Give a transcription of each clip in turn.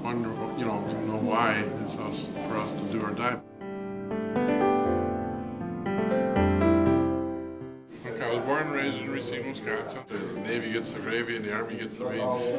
wonder, know why it's for us to do or die. Okay, I was born and raised in Racine, Wisconsin. The Navy gets the gravy and the Army gets the beans.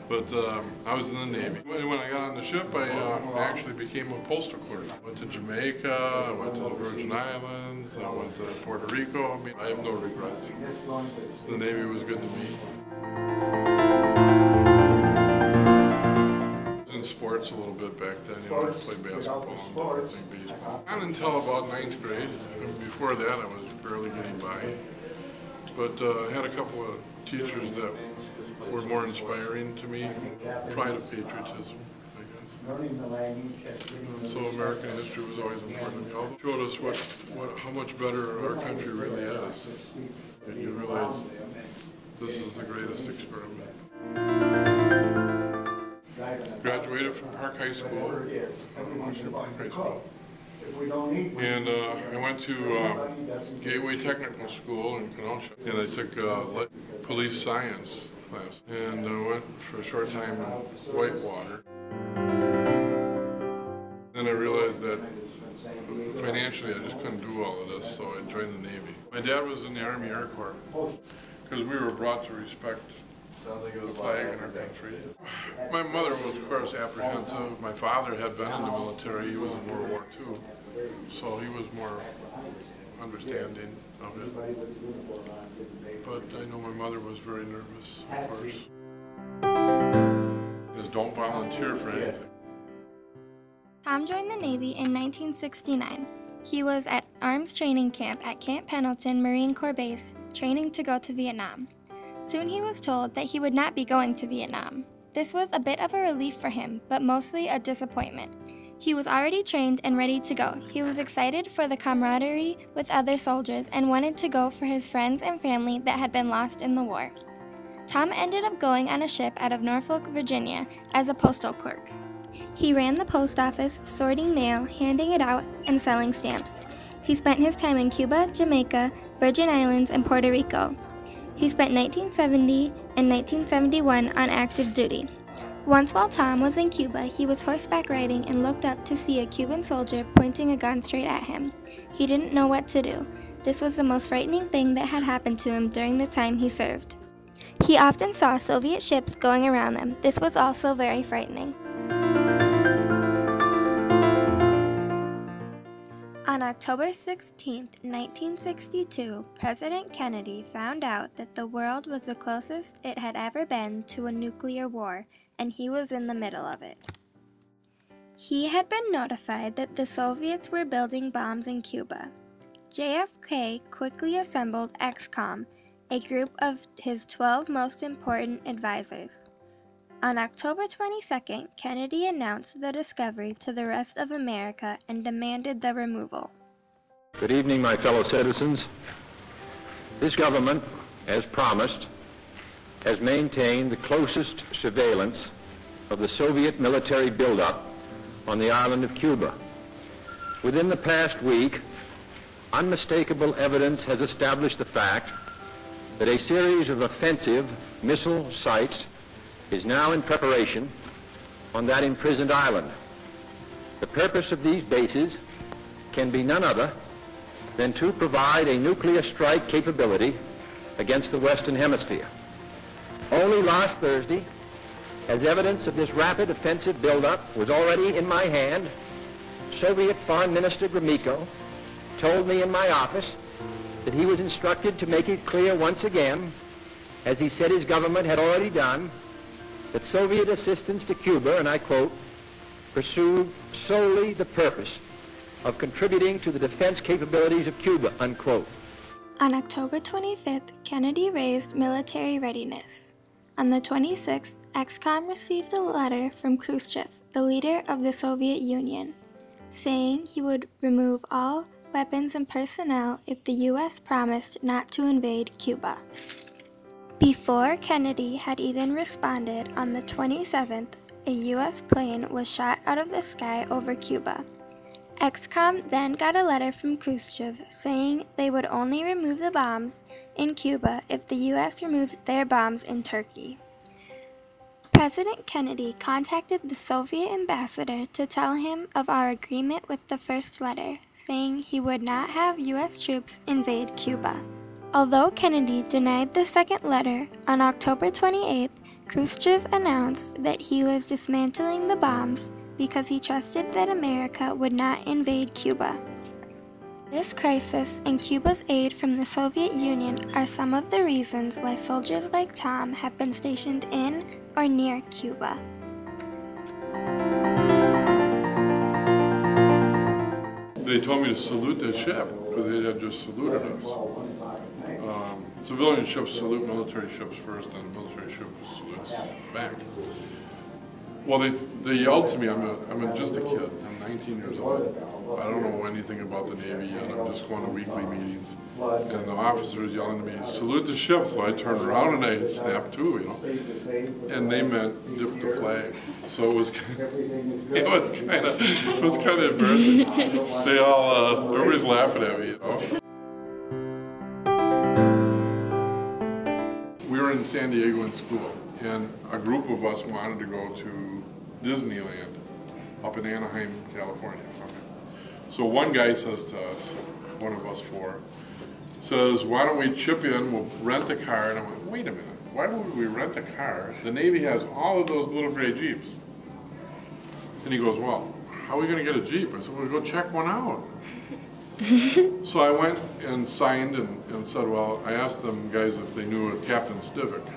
But I was in the Navy. When I got on the ship, I actually became a postal clerk. I went to Jamaica, I went to the Virgin Islands, I went to Puerto Rico. I mean, I have no regrets. The Navy was good to me. In sports a little bit back then, I played basketball and baseball. Not until about 9th grade. And before that, I was barely getting by. But I had a couple of teachers that were more inspiring to me. Pride of patriotism, I guess. So American history was always important to me. It showed us how much better our country really is. And you realize this is the greatest experiment. Graduated from Park High School, Washington Park High School. And I went to Gateway Technical School in Kenosha, and I took police science class, and I went for a short time in Whitewater. Then I realized that financially I just couldn't do all of this, so I joined the Navy. My dad was in the Army Air Corps, because we were brought to respect the flag in our country. My mother was, of course, apprehensive. My father had been in the military. He was in World War II, so he was more understanding of it. But I know my mother was very nervous, of course. Just don't volunteer for anything. Tom joined the Navy in 1969. He was at Arms Training Camp at Camp Pendleton Marine Corps Base, training to go to Vietnam. Soon he was told that he would not be going to Vietnam. This was a bit of a relief for him, but mostly a disappointment. He was already trained and ready to go. He was excited for the camaraderie with other soldiers and wanted to go for his friends and family that had been lost in the war. Tom ended up going on a ship out of Norfolk, Virginia, as a postal clerk. He ran the post office, sorting mail, handing it out, and selling stamps. He spent his time in Cuba, Jamaica, Virgin Islands, and Puerto Rico. He spent 1970 and 1971 on active duty. Once while Tom was in Cuba, he was horseback riding and looked up to see a Cuban soldier pointing a gun straight at him. He didn't know what to do. This was the most frightening thing that had happened to him during the time he served. He often saw Soviet ships going around them. This was also very frightening. On October 16, 1962, President Kennedy found out that the world was the closest it had ever been to a nuclear war, and he was in the middle of it. He had been notified that the Soviets were building bombs in Cuba. JFK quickly assembled XCOM, a group of his 12 most important advisors. On October 22nd, Kennedy announced the discovery to the rest of America and demanded the removal. Good evening, my fellow citizens. This government, as promised, has maintained the closest surveillance of the Soviet military buildup on the island of Cuba. Within the past week, unmistakable evidence has established the fact that a series of offensive missile sites is now in preparation on that imprisoned island. The purpose of these bases can be none other than to provide a nuclear strike capability against the Western Hemisphere. Only last Thursday, as evidence of this rapid offensive buildup was already in my hand, Soviet Foreign Minister Gromyko told me in my office that he was instructed to make it clear once again, as he said his government had already done, that Soviet assistance to Cuba, and I quote, pursued solely the purpose of contributing to the defense capabilities of Cuba, unquote. On October 25th, Kennedy raised military readiness. On the 26th, XCOM received a letter from Khrushchev, the leader of the Soviet Union, saying he would remove all weapons and personnel if the U.S. promised not to invade Cuba. Before Kennedy had even responded, on the 27th, a U.S. plane was shot out of the sky over Cuba. XCOM then got a letter from Khrushchev saying they would only remove the bombs in Cuba if the U.S. removed their bombs in Turkey. President Kennedy contacted the Soviet ambassador to tell him of our agreement with the first letter, saying he would not have U.S. troops invade Cuba. Although Kennedy denied the second letter, on October 28th, Khrushchev announced that he was dismantling the bombs because he trusted that America would not invade Cuba. This crisis and Cuba's aid from the Soviet Union are some of the reasons why soldiers like Tom have been stationed in or near Cuba. They told me to salute the ship because they had just saluted us. Civilian ships salute military ships first, and military ships salutes back. Well, they yelled to me. I'm just a kid. I'm 19 years old. I don't know anything about the Navy yet. I'm just going to weekly meetings. And the officer was yelling to me, salute the ship. So I turned around and I snapped too, you know. And they meant dip the flag. So it was kind of embarrassing. They all, everybody's laughing at me, you know. We were in San Diego in school, and a group of us wanted to go to Disneyland up in Anaheim, California. So one guy says to us, one of us four, says, why don't we chip in, we'll rent a car. And I went, wait a minute, why would we rent a car? The Navy has all of those little gray Jeeps. And he goes, well, how are we going to get a Jeep? I said, well, go check one out. So I went and signed and said, well, I asked them guys if they knew a Captain Stivic,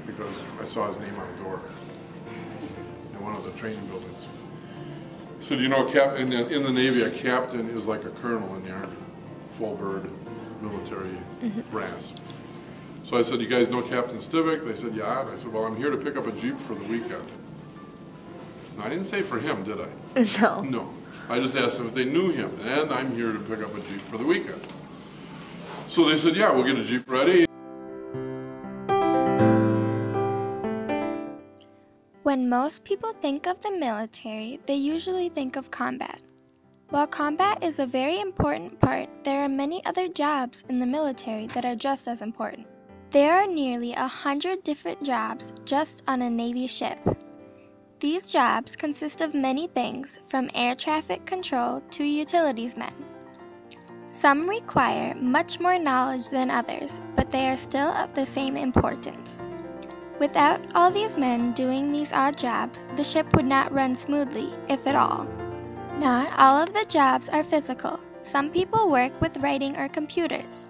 because I saw his name on the door in one of the training buildings. So do you know, in the Navy, a captain is like a colonel in the Army, full bird, military brass. So I said, you guys know Captain Stivic? They said, yeah. And I said, well, I'm here to pick up a Jeep for the weekend. Now, I didn't say for him, did I? No. No. I just asked them if they knew him, and I'm here to pick up a Jeep for the weekend. So they said, yeah, we'll get a Jeep ready. When most people think of the military, they usually think of combat. While combat is a very important part, there are many other jobs in the military that are just as important. There are nearly 100 different jobs just on a Navy ship. These jobs consist of many things, from air traffic control to utilities men. Some require much more knowledge than others, but they are still of the same importance. Without all these men doing these odd jobs, the ship would not run smoothly, if at all. Not all of the jobs are physical. Some people work with writing or computers.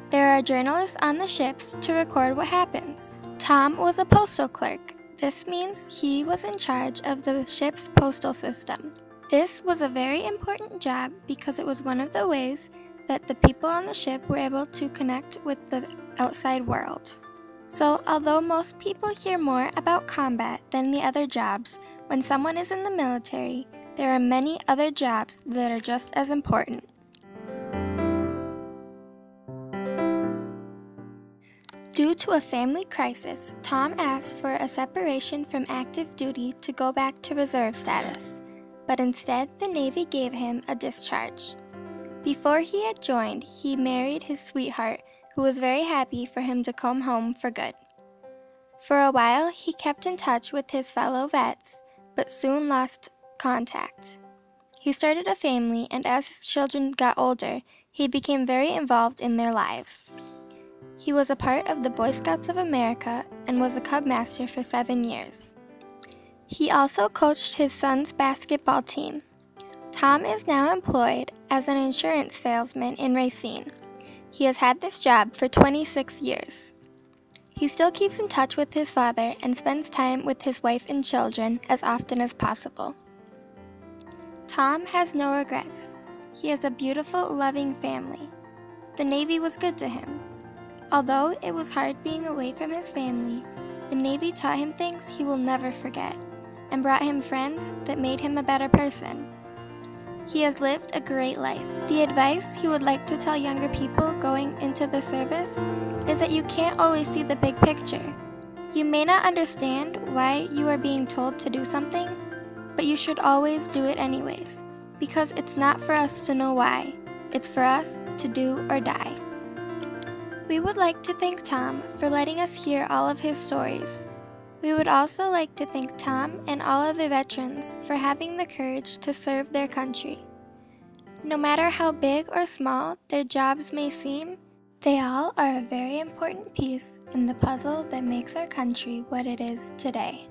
There are journalists on the ships to record what happens. Tom was a postal clerk. This means he was in charge of the ship's postal system. This was a very important job because it was one of the ways that the people on the ship were able to connect with the outside world. So, although most people hear more about combat than the other jobs, when someone is in the military, there are many other jobs that are just as important. Due to a family crisis, Tom asked for a separation from active duty to go back to reserve status, but instead the Navy gave him a discharge. Before he had joined, he married his sweetheart, who was very happy for him to come home for good. For a while, he kept in touch with his fellow vets, but soon lost contact. He started a family, and as his children got older, he became very involved in their lives. He was a part of the Boy Scouts of America and was a Cub Master for 7 years. He also coached his son's basketball team. Tom is now employed as an insurance salesman in Racine. He has had this job for 26 years. He still keeps in touch with his father and spends time with his wife and children as often as possible. Tom has no regrets. He has a beautiful, loving family. The Navy was good to him. Although it was hard being away from his family, the Navy taught him things he will never forget and brought him friends that made him a better person. He has lived a great life. The advice he would like to tell younger people going into the service is that you can't always see the big picture. You may not understand why you are being told to do something, but you should always do it anyways, because it's not for us to know why. It's for us to do or die. We would like to thank Tom for letting us hear all of his stories. We would also like to thank Tom and all other veterans for having the courage to serve their country. No matter how big or small their jobs may seem, they all are a very important piece in the puzzle that makes our country what it is today.